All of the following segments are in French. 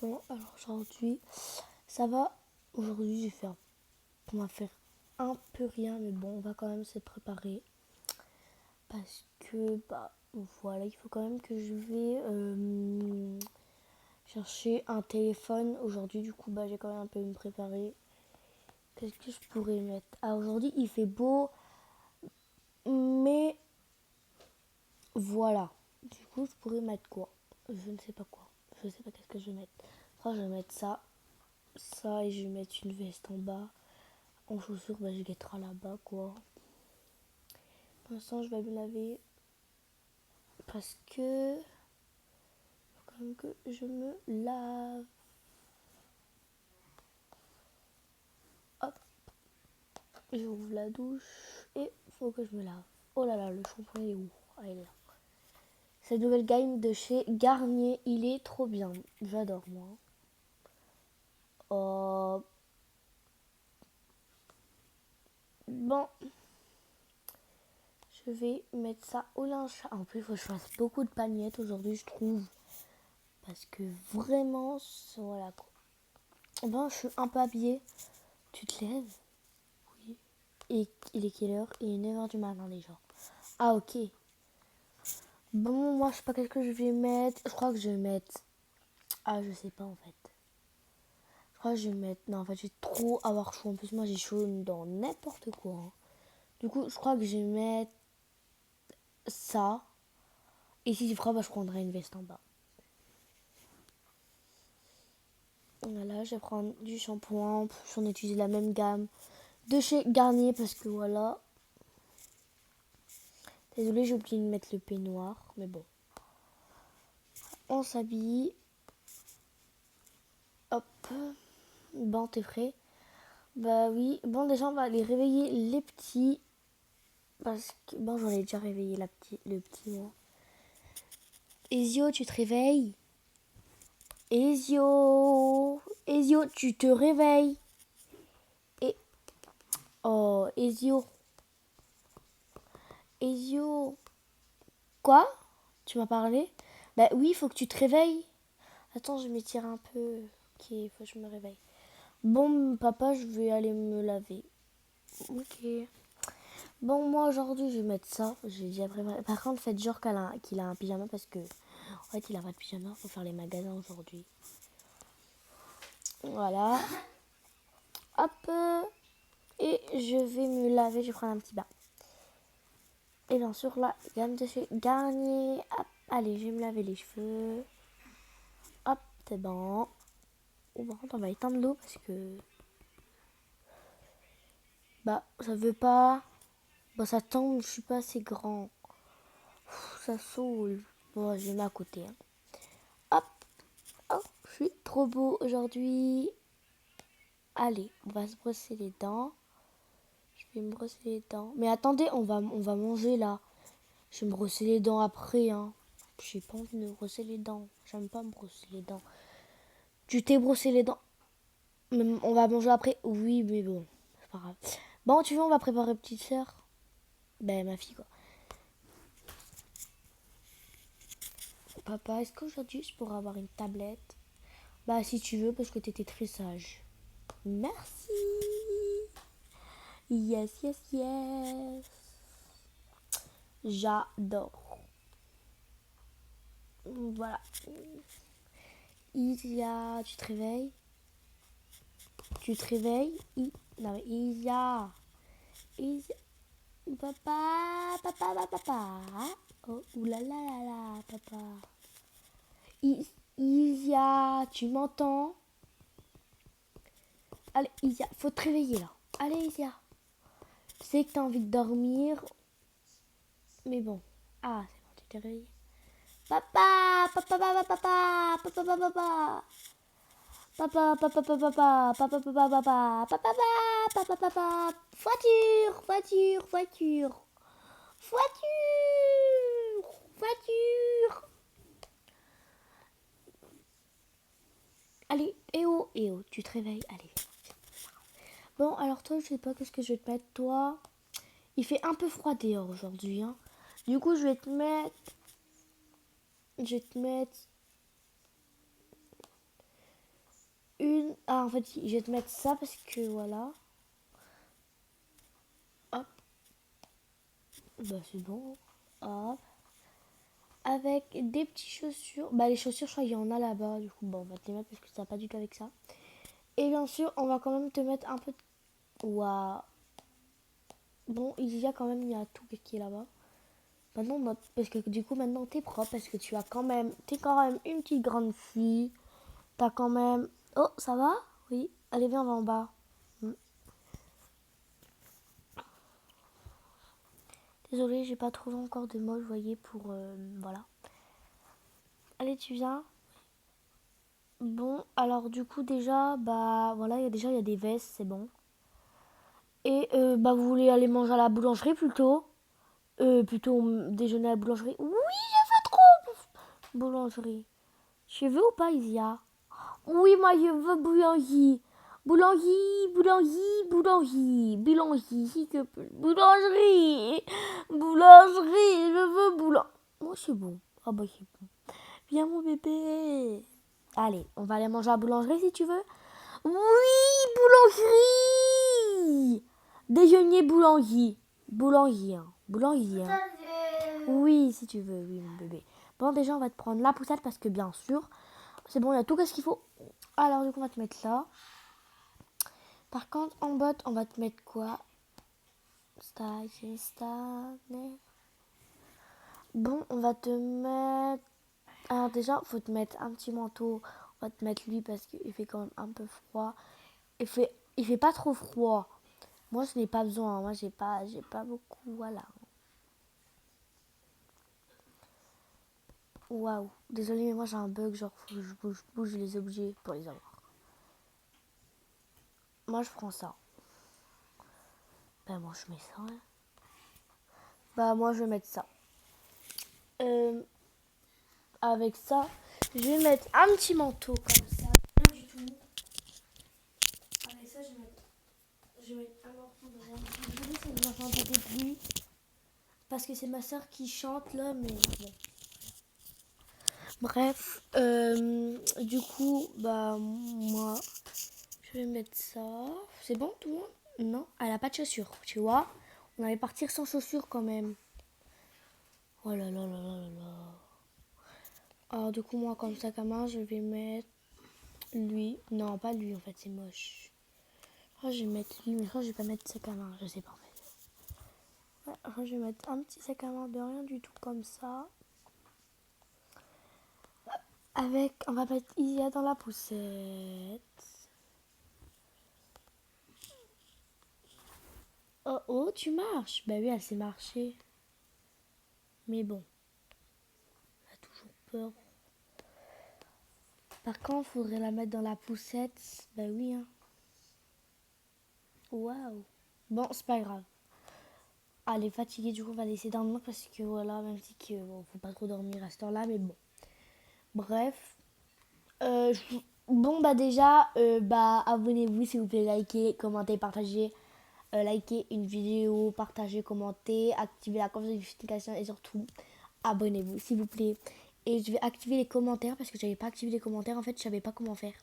Bon, alors aujourd'hui, ça va. Aujourd'hui, on va faire un peu rien, mais bon, on va quand même se préparer. Parce que, voilà, il faut quand même que je vais chercher un téléphone aujourd'hui. Du coup, j'ai quand même un peu me préparer. Qu'est-ce que je pourrais mettre? Ah, aujourd'hui, il fait beau, mais voilà. Du coup, je pourrais mettre quoi? Je ne sais pas quoi. Je ne sais pas qu'est-ce que je vais mettre. Je crois que je vais mettre ça, et je vais mettre une veste en bas. En chaussures, je guetterai là-bas, quoi. Pour l'instant, je vais me laver parce que faut quand même que je me lave. Hop, j'ouvre la douche et faut que je me lave. Oh là là, le shampoing il est où? Ah, il est là. Cette nouvelle gamme de chez Garnier, il est trop bien. J'adore, moi. Oh. Bon, je vais mettre ça au linge. En plus, il faut que je fasse beaucoup de pagnettes aujourd'hui, je trouve. Parce que vraiment, voilà quoi. Bon, je suis un peu habillée. Tu te lèves? Oui. Et il est quelle heure? Il est 9h du matin déjà. Ah, ok. Bon, moi, je sais pas qu'est-ce que je vais mettre. Je crois que je vais mettre... Ah, je sais pas, en fait. Je crois que je vais mettre... Non, en fait, j'ai trop avoir chaud. En plus, moi, j'ai chaud dans n'importe quoi, hein. Du coup, je crois que je vais mettre ça. Et si je fera, je prendrai une veste en bas. Voilà, je vais prendre du shampoing. J'en ai utilisé la même gamme de chez Garnier parce que voilà. Désolée, j'ai oublié de mettre le peignoir. Mais bon. On s'habille. Hop. Bon, t'es frais? Bah oui. Bon, déjà, on va aller réveiller les petits. Parce que, bon, j'en ai déjà réveillé le petit, moi. Ezio, tu te réveilles? Ezio. Ezio, tu te réveilles? Et... Oh, Ezio. Ezio. Quoi? Tu m'as parlé? Bah oui, il faut que tu te réveilles. Attends, je m'étire un peu. Ok, il faut que je me réveille. Bon, papa, je vais aller me laver. Ok. Bon, moi, aujourd'hui, je vais mettre ça. J'ai déjà préparé. Par contre, faites genre qu'il a un pyjama parce que... En fait, il a pas de pyjama. Il faut faire les magasins aujourd'hui. Voilà. Hop. Et je vais me laver. Je vais prendre un petit bain. Et bien sûr, la gamme de chez Garnier. Hop. Allez, je vais me laver les cheveux. Hop, c'est bon. Oh, par contre, on va éteindre l'eau parce que... ça veut pas... ça tombe, je suis pas assez grand. Ça saoule. Bon, je vais mettre à côté, hein. Hop. Oh, je suis trop beau aujourd'hui. Allez, on va se brosser les dents. Je vais me brosser les dents. Mais attendez, on va manger là. Je vais me brosser les dents après, hein. J'ai pas envie de me brosser les dents. J'aime pas me brosser les dents. Tu t'es brossé les dents. On va manger après. Oui, mais bon, c'est pas grave. Bon, tu veux, on va préparer petite sœur. Ben, ma fille, quoi. Papa, est-ce qu'aujourd'hui je pourrais avoir une tablette? Bah, si tu veux, parce que t'étais très sage. Merci. Yes, yes, yes. J'adore. Voilà. Isia, tu te réveilles? Tu te réveilles? Non, mais Isia. Isia. Papa, papa, papa, papa. Oh, oulala, papa. Isia, tu m'entends? Allez, Isia, faut te réveiller là. Allez, Isia. Je sais que t'as envie de dormir. Mais bon. Ah, c'est bon, tu t'es réveillé. Papa, papa, papa, papa, papa, papa, papa. Papa, papa, papa, papa, papa, papa, papa, papa, papa, papa, voiture, voiture, voiture, voiture, voiture. Allez, eh oh, tu te réveilles, allez. Bon, alors toi, je sais pas qu'est-ce que je vais te mettre, toi. Il fait un peu froid dehors aujourd'hui, hein. Du coup, je vais te mettre une... Ah, en fait, je vais te mettre ça parce que voilà. Hop. Bah, c'est bon. Hop. Avec des petites chaussures. Bah, les chaussures, je crois qu'il y en a là-bas. Du coup, bon, on va te les mettre parce que ça va pas du tout avec ça. Et bien sûr, on va quand même te mettre un peu de... Waouh. Bon, il y a quand même, il y a tout qui est là-bas. Maintenant, parce que du coup, maintenant, t'es propre. Parce que tu as quand même... T'es quand même une petite grande fille. T'as quand même... Oh, ça va? Oui. Allez, viens, on va en bas. Désolée, j'ai pas trouvé encore de mots, vous voyez, pour... voilà. Allez, tu viens. Bon, alors du coup, déjà, bah, voilà, il y a des vestes, c'est bon. Et, bah, vous voulez aller manger à la boulangerie plutôt? Plutôt déjeuner à la boulangerie? Oui, je veux trop boulangerie. Tu veux ou pas, Isia? Oui, moi, je veux boulangerie. Boulangerie, boulangerie, boulangerie, boulangerie, s'il te plaît. Boulangerie, boulangerie, je veux boulangerie. Oh, c'est bon. Ah bah, c'est bon. Viens, mon bébé. Allez, on va aller manger à la boulangerie si tu veux. Oui, boulangerie. Déjeuner boulangerie. Boulangerie, hein. Boulangerie, hein. Oui, si tu veux, oui, mon bébé. Bon, déjà, on va te prendre la poussette parce que, bien sûr, c'est bon, il y a tout ce qu'il faut. Alors, du coup, on va te mettre là. Par contre, en botte, on va te mettre quoi? Bon, on va te mettre... Alors déjà, faut te mettre un petit manteau. On va te mettre lui parce qu'il fait quand même un peu froid. Il fait pas trop froid. Moi, je n'ai pas besoin. Moi, j'ai pas beaucoup. Voilà. Waouh. Désolée, mais moi, j'ai un bug. Genre, faut que je bouge les objets pour les avoir. Moi, je prends ça. Bah, moi, je mets ça. Hein. Bah, moi, je vais mettre ça. Avec ça, je vais mettre un petit manteau comme ça. Rien du tout. Avec ça, je vais mettre un morceau de rien. Désolée si vous entendez des bruits. Parce que c'est ma soeur qui chante là, mais bon. Bref, du coup, bah moi, je vais mettre ça. C'est bon tout le monde? Non, elle a pas de chaussures, tu vois. On allait partir sans chaussures quand même. Oh là là là là là là. Alors du coup, moi, comme sac à main, je vais mettre lui. Non, pas lui en fait, c'est moche. Oh, je vais mettre lui, mais je crois que je vais pas mettre sac à main, je sais pas en fait. Ouais, je vais mettre un petit sac à main de rien du tout comme ça. Avec, on va mettre Isia dans la poussette. Oh, oh, tu marches. Bah oui, elle sait marcher. Mais bon, elle a toujours peur. Par contre, faudrait la mettre dans la poussette. Bah oui, hein. Waouh. Bon, c'est pas grave. Elle est fatiguée, du coup, on va laisser dormir parce que voilà, même si que, bon, faut pas trop dormir à cette heure-là, mais bon. Bref. Bon, bah déjà, bah abonnez-vous s'il vous plaît, likez, commentez, partagez. Likez une vidéo, partagez, commentez, activez la cloche de notification et surtout abonnez-vous s'il vous plaît. Et je vais activer les commentaires parce que j'avais pas activé les commentaires. En fait, je savais pas comment faire.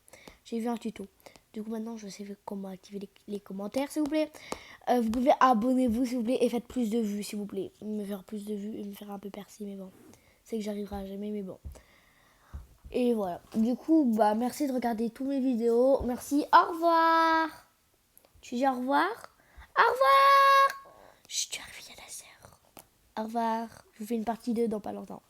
J'ai vu un tuto. Du coup, maintenant, je sais comment activer les commentaires s'il vous plaît. Vous pouvez abonnez-vous s'il vous plaît et faites plus de vues s'il vous plaît. Me faire plus de vues et me faire un peu percer, mais bon. C'est que j'arriverai jamais, mais bon. Et voilà. Du coup, bah merci de regarder toutes mes vidéos. Merci, au revoir. Tu dis au revoir? Au revoir. Chut, tu es arrivé à la serre. Au revoir. Je vous fais une partie 2 dans pas longtemps.